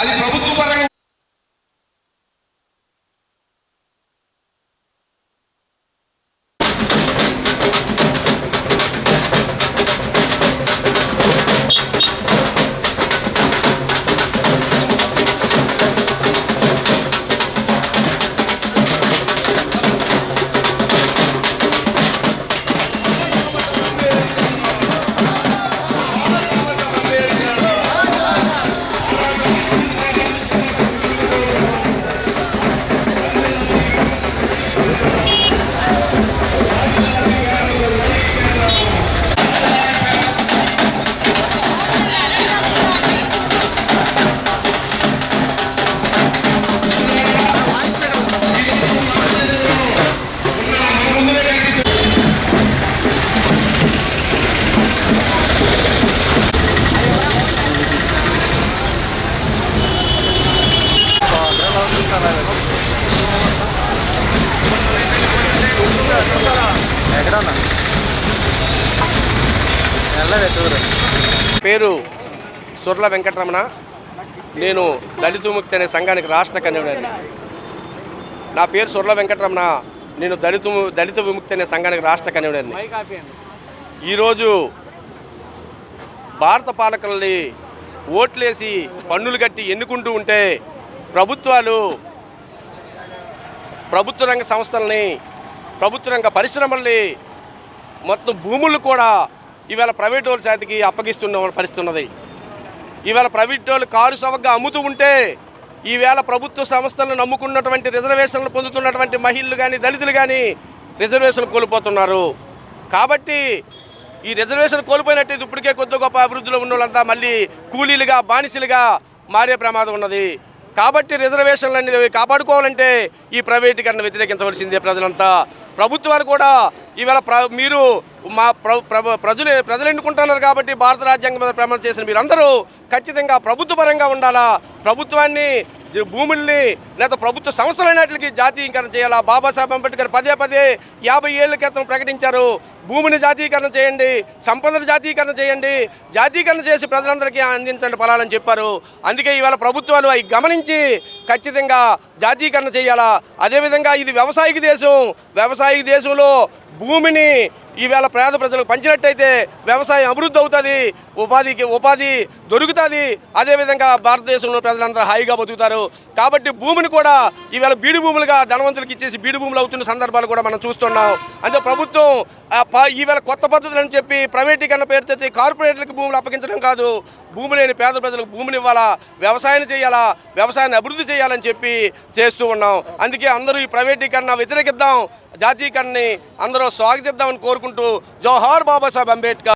అది ప్రభుత్వ పరంగా పేరు సుర్ల వెంకటరమణ. నేను దళిత విముక్తి అనే సంఘానికి రాష్ట్ర కన్వీనర్ని. నా పేరు సుర్ల వెంకటరమణ. నేను దళిత విముక్తి అనే సంఘానికి రాష్ట్ర కన్వీనర్ని. ఈరోజు భారత పాలకుల్ని ఓట్లేసి పన్నులు కట్టి ఎన్నుకుంటూ ఉంటే ప్రభుత్వాలు ప్రభుత్వ రంగ సంస్థల్ని, ప్రభుత్వ రంగ పరిశ్రమల్ని, మొత్తం భూములు కూడా ఇవాళ ప్రైవేట్ వాళ్ళ చేతికి అప్పగిస్తున్న పరిస్థితి ఉన్నది. ఇవాళ ప్రైవేట్ వాళ్ళు కారు సవగ్గా అమ్ముతూ ఉంటే ఈవేళ ప్రభుత్వ సంస్థలను నమ్ముకున్నటువంటి రిజర్వేషన్లు పొందుతున్నటువంటి మహిళలు కానీ దళితులు కానీ రిజర్వేషన్లు కోల్పోతున్నారు. కాబట్టి ఈ రిజర్వేషన్ కోల్పోయినట్టు ఇప్పటికే కొద్ది గొప్ప అభివృద్ధిలో ఉన్న వాళ్ళంతా మళ్ళీ కూలీలుగా బానిసలుగా మారే ప్రమాదం ఉన్నది. కాబట్టి రిజర్వేషన్లు అనేది కాపాడుకోవాలంటే ఈ ప్రైవేటీకరణ వ్యతిరేకించవలసిందే ప్రజలంతా. ప్రభుత్వాలు కూడా ఈవేళ మీరు మా ప్రజలు ఎన్నుకుంటున్నారు కాబట్టి భారత రాజ్యాంగం మీద ప్రమాణం చేసిన మీరందరూ ఖచ్చితంగా ప్రభుత్వ పరంగా ఉండాలా. ప్రభుత్వాన్ని, భూముల్ని లేదా ప్రభుత్వ సంస్థలన్నిటికీ జాతీయీకరణ చేయాలా. బాబాసాహెబ్ అంబేద్కర్ పదే 50 ఏళ్ల క్రితం ప్రకటించారు, భూమిని జాతీయీకరణ చేయండి, సంపదను జాతీయీకరణ చేయండి, జాతీయీకరణ చేసి ప్రజలందరికీ అందించండి ఫలాలని చెప్పారు. అందుకే ఇవాళ ప్రభుత్వాలు అవి గమనించి ఖచ్చితంగా జాతీయీకరణ చేయాలా. అదేవిధంగా ఇది వ్యవసాయక దేశం. వ్యవసాయక దేశంలో భూమిని ఈవేళ పేద ప్రజలకు పంచినట్టయితే వ్యవసాయం అభివృద్ధి అవుతుంది, ఉపాధి దొరుకుతుంది. అదేవిధంగా భారతదేశంలో ప్రజలందరూ హాయిగా బతుకుతారు. కాబట్టి భూమిని కూడా ఈవేళ బీడు భూములుగా ధనవంతులకు ఇచ్చేసి బీడు భూములు అవుతున్న సందర్భాలు కూడా మనం చూస్తున్నాం. అంటే ప్రభుత్వం ఈవేళ కొత్త పద్ధతులని చెప్పి ప్రైవేటీకరణ పేరుతో కార్పొరేట్లకు భూములు అప్పగించడం కాదు, భూమి లేని పేద ప్రజలకు భూమిని ఇవ్వాలా, వ్యవసాయం చేయాలా, వ్యవసాయాన్ని అభివృద్ధి చేయాలని చెప్పి చేస్తూ ఉన్నాం. అందుకే అందరూ ఈ ప్రైవేటీకరణ వ్యతిరేకిద్దాం, జాతీయకరణని అందరూ స్వాగతిద్దామని కోరుకుంటూ జోహార్ బాబాసాహెబ్ అంబేద్కర్.